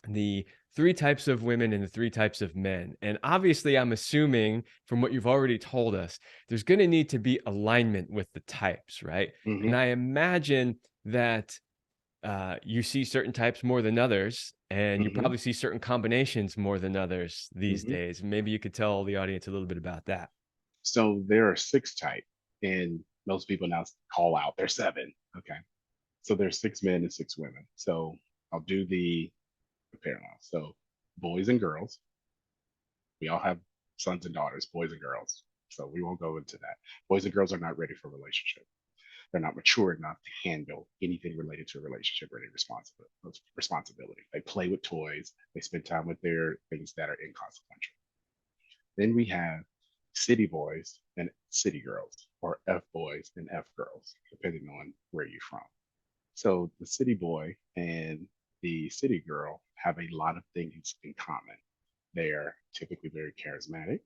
the three types of women and the three types of men. And obviously, I'm assuming from what you've already told us, there's going to need to be alignment with the types, right? And Hmm. I imagine that you see certain types more than others, and you Hmm. probably see certain combinations more than others these Hmm. days. Maybe you could tell the audience a little bit about that. So there are six type, and most people now call out there's seven. Okay. So there's six men and six women. So I'll do the parallel. So boys and girls, we all have sons and daughters, boys and girls. So we won't go into that. Boys and girls are not ready for a relationship. They're not mature enough to handle anything related to a relationship or any responsibility. They play with toys. They spend time with their things that are inconsequential. Then we have city boys and city girls, or F boys and F girls, depending on where you're from. So the city boy and the city girl have a lot of things in common. They are typically very charismatic.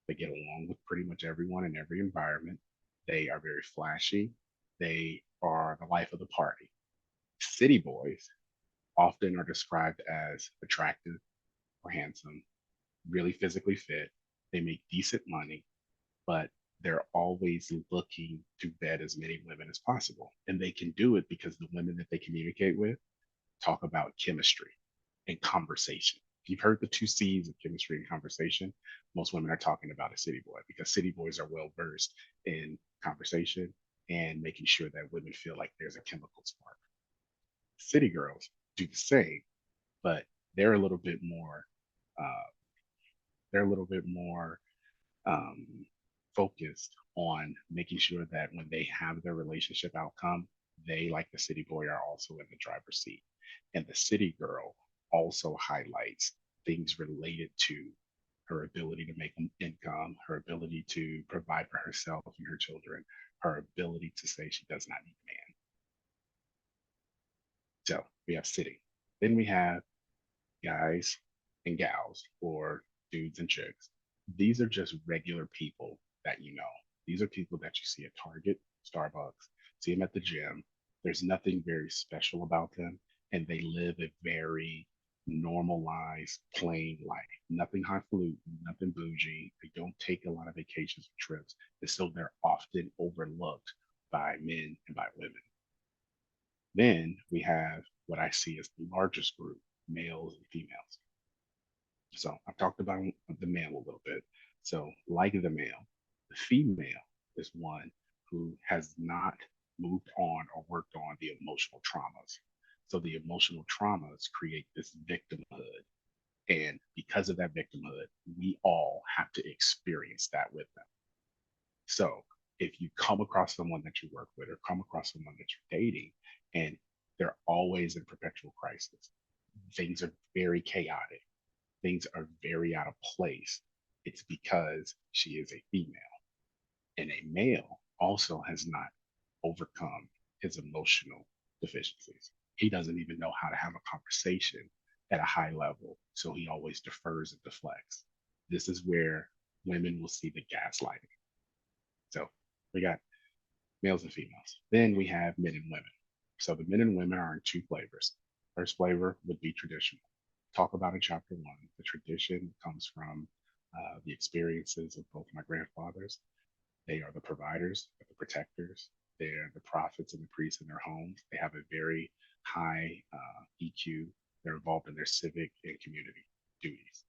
They get along with pretty much everyone in every environment. They are very flashy. They are the life of the party. City boys often are described as attractive or handsome, really physically fit. They make decent money, but they're always looking to vet as many women as possible. And they can do it because the women that they communicate with talk about chemistry and conversation. If you've heard the two C's of chemistry and conversation, most women are talking about a city boy because city boys are well versed in conversation and making sure that women feel like there's a chemical spark. City girls do the same, but they're a little bit more uh, they're a little bit more um, focused on making sure that when they have their relationship outcome, they, like the city boy, are also in the driver's seat. And the city girl also highlights things related to her ability to make an income, her ability to provide for herself and her children, her ability to say she does not need a man. So we have city. Then we have guys and gals, or dudes and chicks. These are just regular people that you know. These are people that you see at Target, Starbucks, see them at the gym. There's nothing very special about them, and they live a very normalized, plain life. Nothing highfalutin, nothing bougie. They don't take a lot of vacations or trips, and so they're often overlooked by men and by women. Then we have what I see as the largest group, males and females. So I've talked about the male a little bit. So, like the male, the female is one who has not moved on or worked on the emotional traumas. So, the emotional traumas create this victimhood. And because of that victimhood, we all have to experience that with them. So if you come across someone that you work with or come across someone that you're dating and they're always in perpetual crisis, things are very chaotic, things are very out of place, it's because she is a female. And a male also has not overcome his emotional deficiencies. He doesn't even know how to have a conversation at a high level. So he always defers and deflects. This is where women will see the gaslighting. So we got males and females. Then we have men and women. So the men and women are in two flavors. First flavor would be traditional. Talk about in chapter one. The tradition comes from the experiences of both my grandfathers. They are the providers, the protectors. They're the prophets and the priests in their homes. They have a very high EQ. They're involved in their civic and community duties.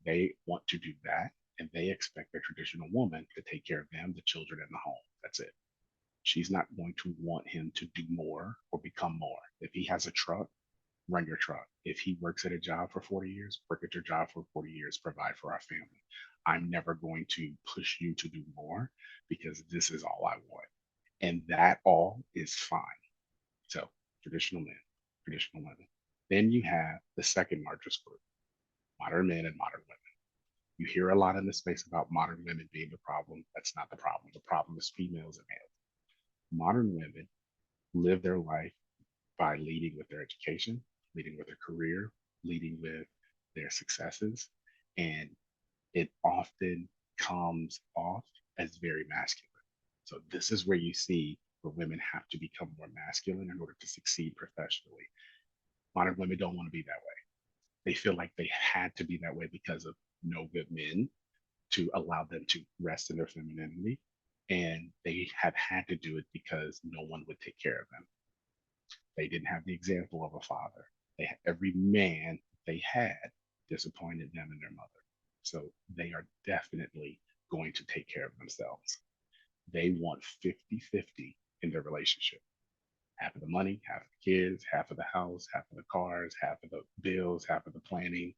They want to do that, and they expect their traditional woman to take care of them, the children, and the home. That's it. She's not going to want him to do more or become more. If he has a truck, run your truck. If he works at a job for 40 years, work at your job for 40 years, provide for our family. I'm never going to push you to do more because this is all I want. And that all is fine. So, traditional men, traditional women. Then you have the second largest group, modern men and modern women. You hear a lot in this space about modern women being the problem. That's not the problem. The problem is females and males. Modern women live their life by leading with their education, leading with their career, leading with their successes. And it often comes off as very masculine. So, this is where you see where women have to become more masculine in order to succeed professionally. Modern women don't want to be that way. They feel like they had to be that way because of no good men to allow them to rest in their femininity. And they have had to do it because no one would take care of them. They didn't have the example of a father. Every man they had disappointed them and their mother. So they are definitely going to take care of themselves. They want 50-50 in their relationship. Half of the money, half of the kids, half of the house, half of the cars, half of the bills, half of the planning.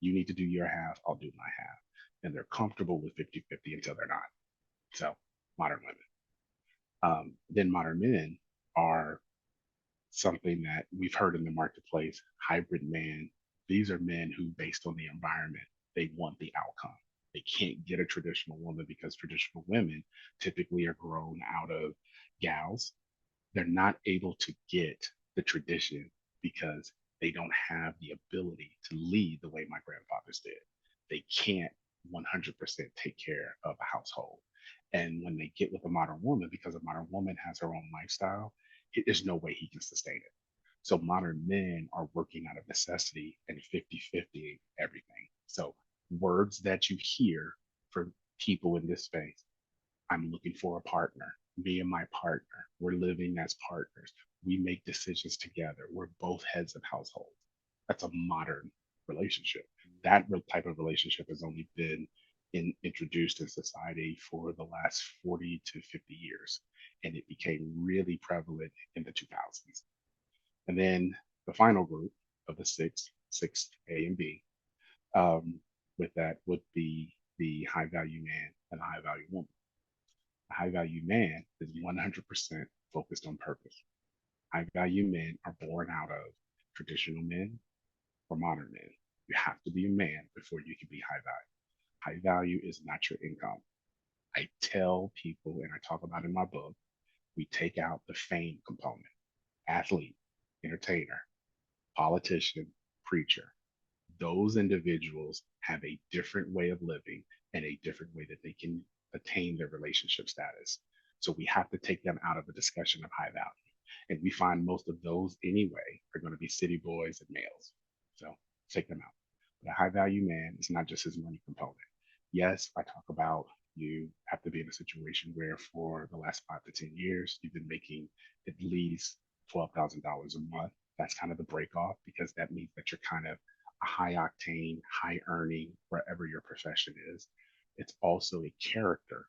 You need to do your half, I'll do my half. And they're comfortable with 50-50 until they're not. So, modern women. Then modern men are something that we've heard in the marketplace, hybrid man. These are men who, based on the environment, they want the outcome. They can't get a traditional woman because traditional women typically are grown out of gals. They're not able to get the tradition because they don't have the ability to lead the way my grandfathers did. They can't 100% take care of a household. And when they get with a modern woman, because a modern woman has her own lifestyle, there's no way he can sustain it. So modern men are working out of necessity and 50-50 everything. So words that you hear from people in this space, I'm looking for a partner. Me and my partner, we're living as partners. We make decisions together. We're both heads of households. That's a modern relationship. That type of relationship has only been introduced in society for the last 40 to 50 years. And it became really prevalent in the 2000s. And then the final group of the six A and B, um, with that would be the high value man and the high value woman. The high value man is 100% focused on purpose. High value men are born out of traditional men or modern men. You have to be a man before you can be high value. High value is not your income. I tell people, and I talk about in my book, we take out the fame component: athlete, entertainer, politician, preacher. Those individuals have a different way of living and a different way that they can attain their relationship status. So we have to take them out of the discussion of high value. And we find most of those anyway are going to be city boys and males. So take them out. But a high value man is not just his money component. Yes, I talk about you have to be in a situation where for the last 5 to 10 years, you've been making at least $12,000 a month. That's kind of the break off because that means that you're kind of a high octane, high earning, wherever your profession is. It's also a character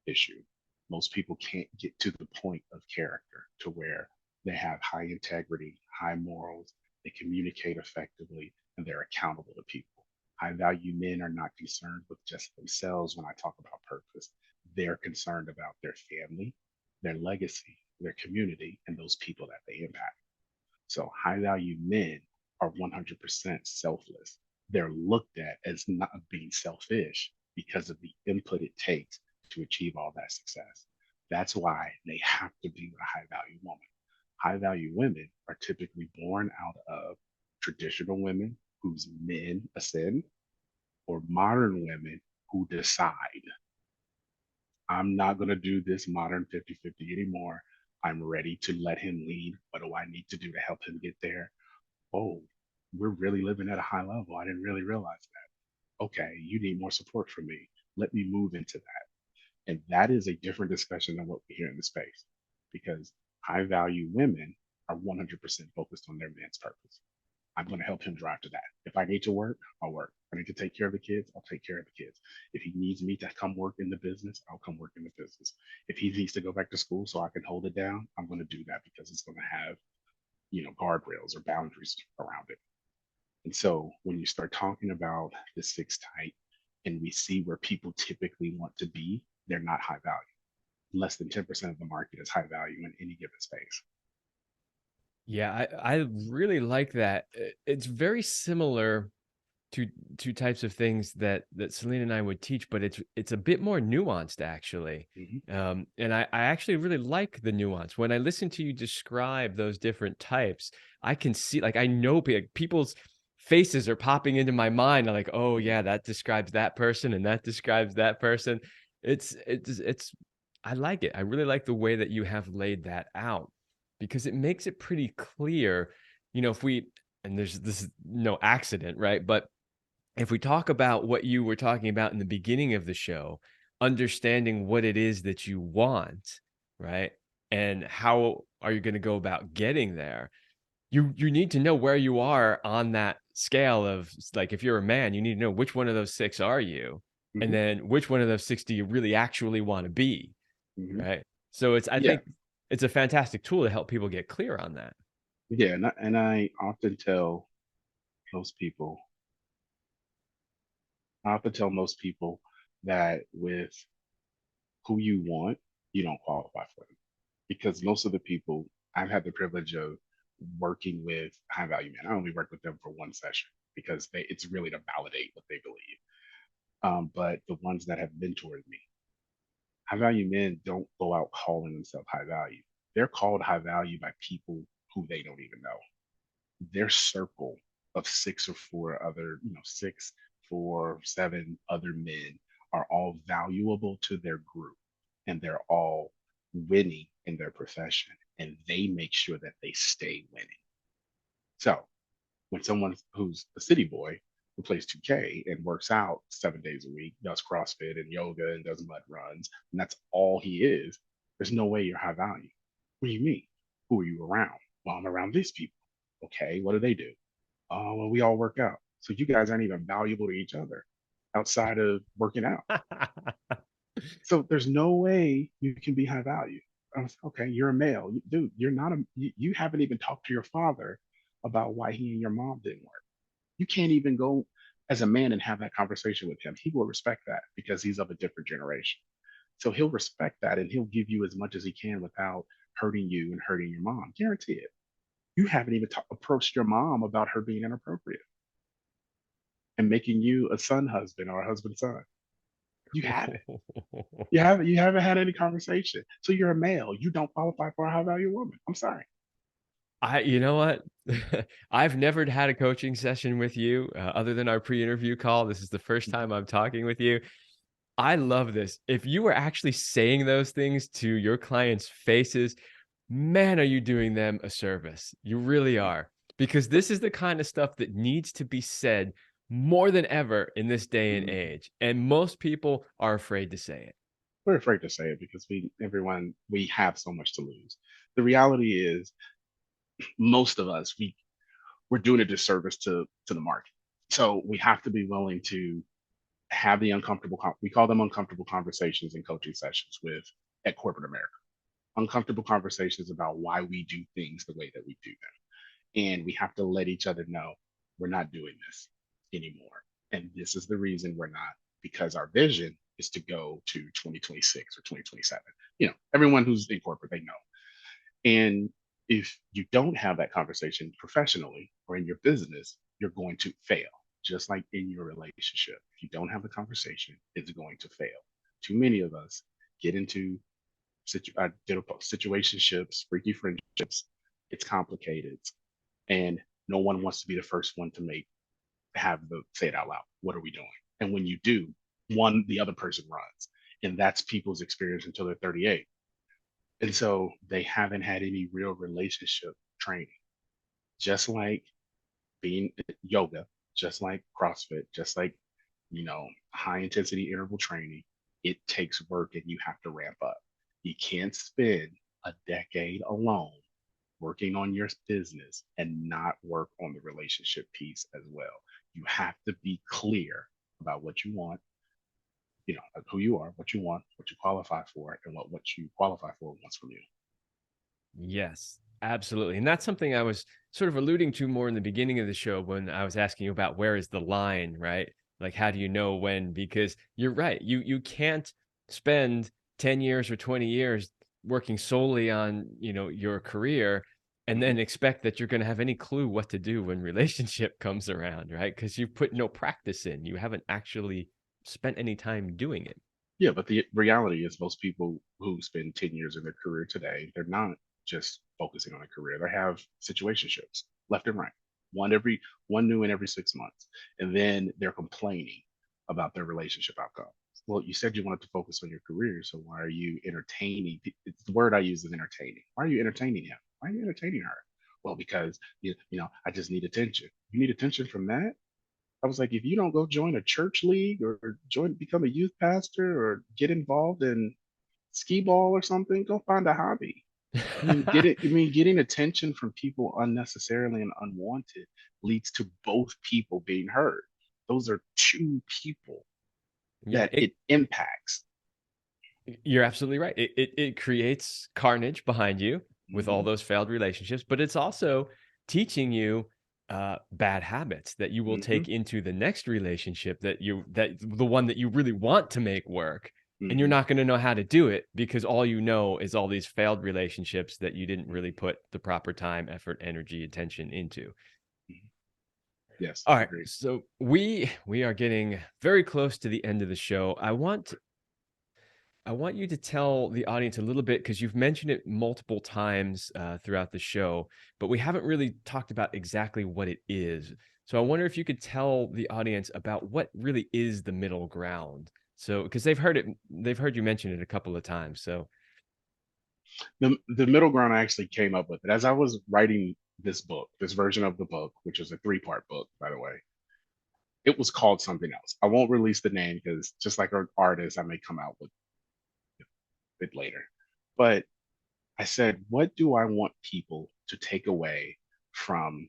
issue. Most people can't get to the point of character to where they have high integrity, high morals, they communicate effectively, and they're accountable to people. High value men are not concerned with just themselves when I talk about purpose. They're concerned about their family, their legacy, their community, and those people that they impact. So high value men are 100% selfless. They're looked at as not being selfish because of the input it takes to achieve all that success. That's why they have to be with a high value woman. High value women are typically born out of traditional women whose men ascend, or modern women who decide, I'm not going to do this modern 50-50 anymore. I'm ready to let him lead. What do I need to do to help him get there? Oh, we're really living at a high level. I didn't really realize that. Okay, you need more support from me. Let me move into that. And that is a different discussion than what we hear in the space, because high value women are 100% focused on their man's purpose. I'm going to help him drive to that. If I need to work, I'll work. If I need to take care of the kids, I'll take care of the kids. If he needs me to come work in the business, I'll come work in the business. If he needs to go back to school so I can hold it down, I'm going to do that because it's going to have, guardrails or boundaries around it. And so when you start talking about the six type and we see where people typically want to be, they're not high value. Less than 10% of the market is high value in any given space. Yeah, I really like that. It's very similar to types of things that Celine and I would teach, but it's a bit more nuanced actually. Mm-hmm. And I actually really like the nuance. When I listen to you describe those different types, I can see, like, I know people's faces are popping into my mind. I'm like, oh Mm-hmm. yeah, that describes that person and that describes that person. It's I like it. I really like the way that you have laid that out because it makes it pretty clear, if we, and this is no accident, right? But if we talk about what you were talking about in the beginning of the show, understanding what it is that you want, right? And how are you going to go about getting there? You need to know where you are on that scale of, like, if you're a man, you need to know which one of those six are you, and Mm-hmm. then which one of those six do you really actually want to be, Mm-hmm. right? So I Yeah. think it's a fantastic tool to help people get clear on that. Yeah. And I often tell most people, that with who you want, you don't qualify for them. Because most of the people I've had the privilege of working with high value men, I only work with them for one session because it's really to validate what they believe. But the ones that have mentored me, high value men don't go out calling themselves high value. They're called high value by people who they don't even know. Their circle of six or four other, six, four, seven other men are all valuable to their group, and they're all winning in their profession, and they make sure that they stay winning. So when someone who's a city boy who plays 2K and works out 7 days a week, does CrossFit and yoga and does mud runs, and that's all he is, there's no way you're high value. What do you mean? Who are you around? Well, I'm around these people. Okay, what do they do? Oh, well, we all work out. So you guys aren't even valuable to each other outside of working out. So there's no way you can be high value. I was, okay, you're a male. Dude, you're not you haven't even talked to your father about why he and your mom didn't work. You can't even go as a man and have that conversation with him. He will respect that because he's of a different generation. So he'll respect that and he'll give you as much as he can without hurting you and hurting your mom. Guarantee it. You haven't even approached your mom about her being inappropriate and making you a son husband or a husband son. You haven't. You haven't had any conversation. So you're a male. You don't qualify for a high value woman. I'm sorry. You know what? I've never had a coaching session with you, other than our pre-interview call. This is the first Mhm. time I'm talking with you. I love this. If you were actually saying those things to your clients' faces, man, are you doing them a service. You really Yeah. are. Because this is the kind of stuff that needs to be said more than ever in this day and Mhm. age. And most people are afraid to say it. We're afraid to say it because we have so much to lose. The reality is most of us we're doing a disservice to the market. So we have to be willing to have the we call them uncomfortable conversations in coaching sessions with at corporate America. Uncomfortable conversations about why we do things the way that we do them. And we have to let each other know we're not doing this anymore. And this is the reason we're not, because our vision is to go to 2026 or 2027. Everyone who's in corporate, they know. And if you don't have that conversation professionally or in your business, you're going to fail. Just like in your relationship, if you don't have the conversation, it's going to fail. Too many of us get into situationships, freaky friendships. It's complicated, and no one wants to be the first one to have the say it out loud. What are we doing? And when you do, the other person runs, and that's people's experience until they're 38. And so they haven't had any real relationship training, just like being yoga, just like CrossFit, just like, high intensity interval training. It takes work and you have to ramp up. You can't spend a decade alone working on your business and not work on the relationship piece as well. You have to be clear about what you want, like who you are, what you want, what you qualify for, and what you qualify for wants from you. Yes, absolutely. And that's something I was sort of alluding to more in the beginning of the show when I was asking you about where is the line, right? Like how do you know when? Because you're right. You can't spend 10 years or 20 years working solely on, your career and Mhm. then expect that you're going to have any clue what to do when relationship comes around, right? Because you put no practice in. You haven't actually spent any time doing it. Yeah, but the reality is most people who spend 10 years in their career today, they're not just focusing on a career. They have situationships left and right, one new in every 6 months. And then they're complaining about their relationship outcome. Well, you said you wanted to focus on your career, so why are you entertaining? It's the word I use is entertaining. Why are you entertaining him? Why are you entertaining her? Well, because I just need attention. You need attention from that? I was like, if you don't go join a church league or become a youth pastor or get involved in skee ball or something, go find a hobby. Getting attention from people unnecessarily and unwanted leads to both people being hurt. Those are two people Yeah, that it impacts. you're absolutely right. It creates carnage behind you with all Hmm. those failed relationships, but it's also teaching you bad habits that you will Hmm. take into the next relationship that the one that you really want to make work, and you're Hmm. not going to know how to do it because all you know is all these failed relationships that you didn't really put the proper time, effort, energy, attention into. Hmm. Yes, All right, agreed. so we are getting very close to the end of the show. I want you to tell the audience a little bit because you've mentioned it multiple times throughout the show, but we haven't really talked about exactly what it is. So I wonder if you could tell the audience about what really is the middle ground. So because they've heard you mention it a couple of times. So The middle ground I actually came up with it as I was writing this version of the book, which is a 3-part book, by the way. It was called something else. I won't release the name because just like an artist, I may come out with it later. But I said, what do I want people to take away from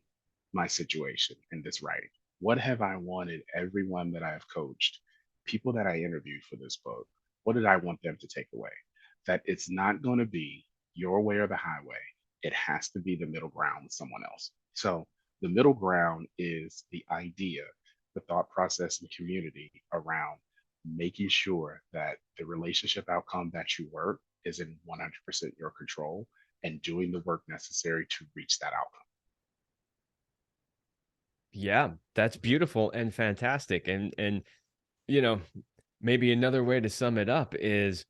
my situation in this writing? What have I wanted everyone that I have coached, people that I interviewed for this book, what did I want them to take away? That it's not going to be your way or the highway. It has to be the middle ground with someone else. So the middle ground is the idea, the thought process, and community around making sure that the relationship outcome that you work is in 100% your control and doing the work necessary to reach that outcome. yeah, that's beautiful and fantastic. And you know, maybe another way to sum it up is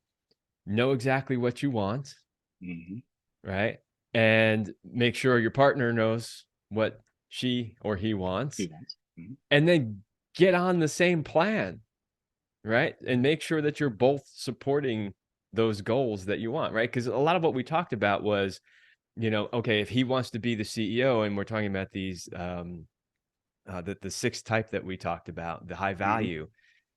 know exactly what you want, Hmm. right? And make sure your partner knows what she or he He wants, wants. Hmm. and then get on the same plan, right? And make sure that you're both supporting those goals that you want, right? Because a lot of what we talked about was, okay, if he wants to be the CEO, and we're talking about these, the sixth type that we talked about, the high Hmm. value,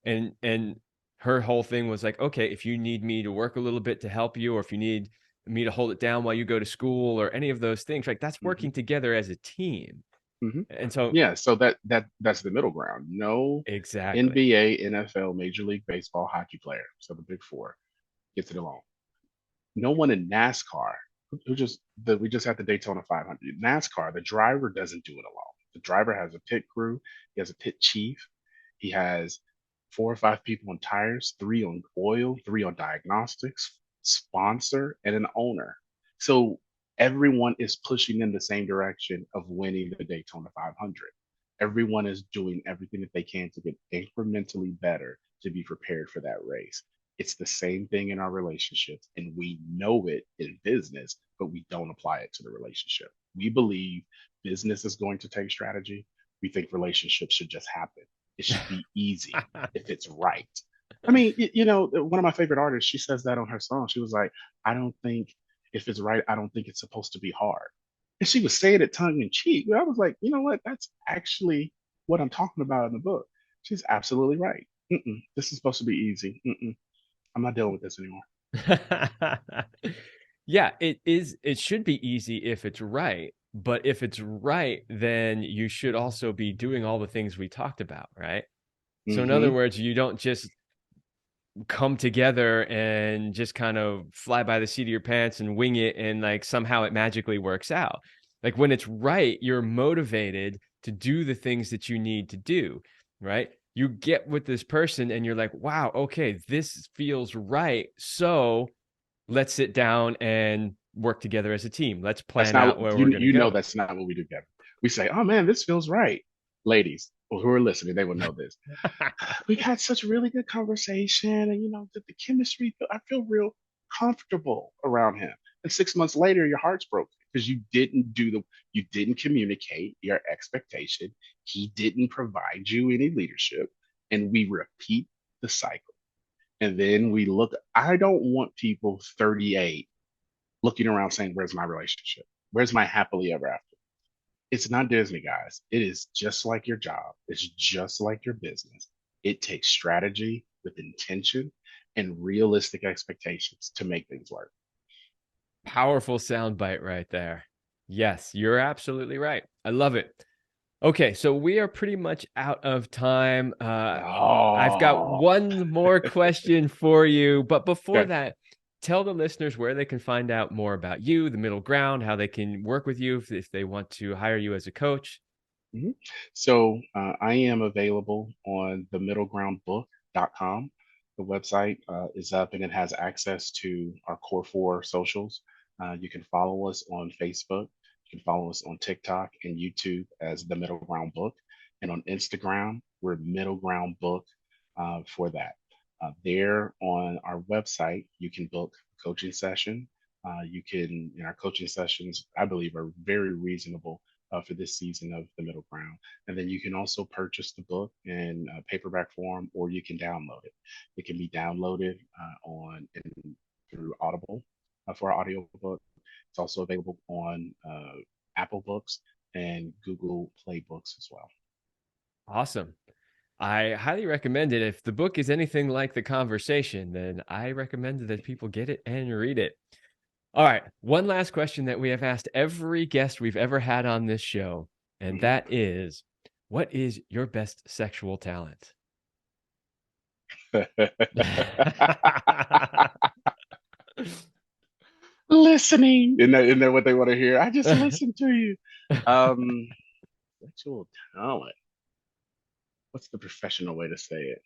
and her whole thing was like, okay, if you need me to work a little bit to help you, or if you need me to hold it down while you go to school, or any of those things, like that's Hmm. working together as a team. Hmm. And so, Yeah, so that's the middle ground. No exactly. NBA, NFL, Major League Baseball, hockey player, so the big four gets it along. No one in NASCAR we just had the Daytona 500. NASCAR, the driver doesn't do it alone. The driver has a pit crew, he has a pit chief, He has 4 or 5 people on tires, 3 on oil, 3 on diagnostics, sponsor, and an owner. So everyone is pushing in the same direction of winning the Daytona 500. Everyone is doing everything that they can to get incrementally better to be prepared for that race. It's the same thing in our relationships, and we know it in business, but we don't apply it to the relationship. We believe business is going to take strategy. We think relationships should just happen. It should be easy if it's right. I mean, one of my favorite artists, she says that on her song. She was like, I don't think if it's right, I don't think it's supposed to be hard. And she was saying it tongue in cheek. But I was like, you know what? That's actually what I'm talking about in the book. She's absolutely right. This is supposed to be easy. I'm not dealing with this anymore. Yeah, it is. It should be easy if it's right. But if it's right, then you should also be doing all the things we talked about, right? So in other Hmm. words, you don't just come together and just kind of fly by the seat of your pants and wing it and like somehow it magically works out. Like when it's right, you're motivated to do the things that you need to do, right? You get with this person and you're like, wow, okay, this feels right. So let's sit down and work together as a team. Let's That's plan not out where you. we're going to You know go. that's not what we do, Kevin. We say, "Oh man, this feels right." Ladies who are listening, they will know this. We had such a really good conversation, and the chemistry. I feel real comfortable around him. And 6 months later, your heart's broken because you didn't communicate your expectation. He didn't provide you any leadership, and we repeat the cycle. And then we look. I don't want people 38 looking around saying, "Where's my relationship? Where's my happily ever after?" It's not Disney, guys. It is just like your job. It's just like your business. It takes strategy with intention and realistic expectations to make things work. Powerful soundbite right there. Yes, you're absolutely right. I love it. Okay, so we are pretty much out of time. I've got Oh, one more question for you, but before okay. that, tell the listeners where they can find out more about you, the middle ground, how they can work with you if they want to hire you as a coach. Mhm. So I am available on themiddlegroundbook.com. The website is up and it has access to our core 4 socials. You can follow us on Facebook. You can follow us on TikTok and YouTube as The Middle Ground Book. And on Instagram, we're Middle Ground Book for that. There on our website, you can book a coaching session. Our coaching sessions, I believe, are very reasonable for this season of The Middle Ground. And then you can also purchase the book in paperback form, or you can download it. It can be downloaded through Audible for our audio book. It's also available on Apple Books and Google Play Books as well. Awesome. I highly recommend it. If the book is anything like the conversation, then I recommend that people get it and read it. All right. One last question that we have asked every guest we've ever had on this show, and Mhm. that is, what is your best sexual talent? Listening. Isn't that what they want to hear? I just listened to you. Um, Sexual talent. What's the professional way to say it?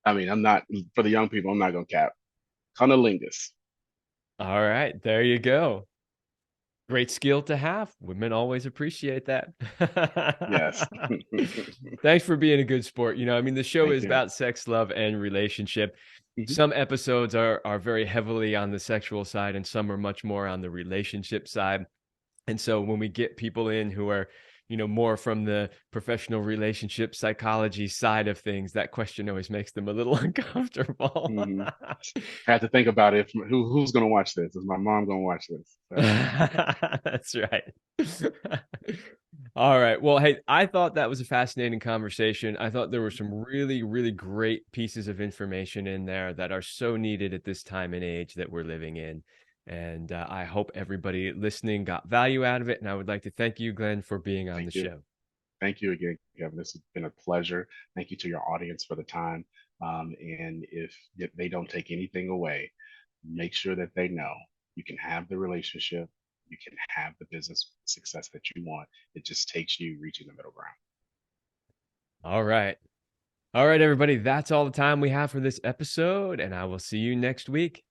I mean, I'm not for the young people. I'm not gonna cap. Cunnilingus. All right, there you go. Great skill to have. Women always appreciate that. Yes. Thanks for being a good sport. I mean, the show Thank is you. about sex, love, and relationship. Mhm. Some episodes are very heavily on the sexual side, and some are much more on the relationship side. And so when we get people in who are, more from the professional relationship psychology side of things, that question always makes them a little uncomfortable. Mhm. I had to think about it. Who's gonna watch this? Is my mom gonna watch this? So, That's right. All right. Well, hey, I thought that was a fascinating conversation. I thought there were some really, really great pieces of information in there that are so needed at this time and age that we're living in. And I hope everybody listening got value out of it. And I would like to thank you, Glenn, for being on thank the you. show. Thank you again, Kevin. This has been a pleasure. Thank you to your audience for the time. And if they don't take anything away, make sure that they know you can have the relationship, you can have the business success that you want. It just takes you reaching the middle ground. All right. All right, everybody, that's all the time we have for this episode, and I will see you next week.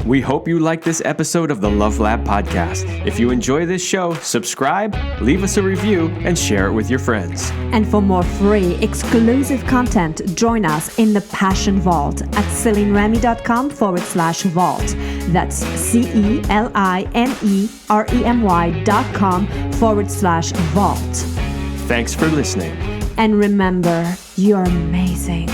We hope you liked this episode of the Love Lab podcast. If you enjoy this show, subscribe, leave us a review, and share it with your friends. And for more free, exclusive content, join us in the Passion Vault at CelineRemy.com/vault. That's CelineRemy.com/vault. Thanks for listening. And remember, you're amazing.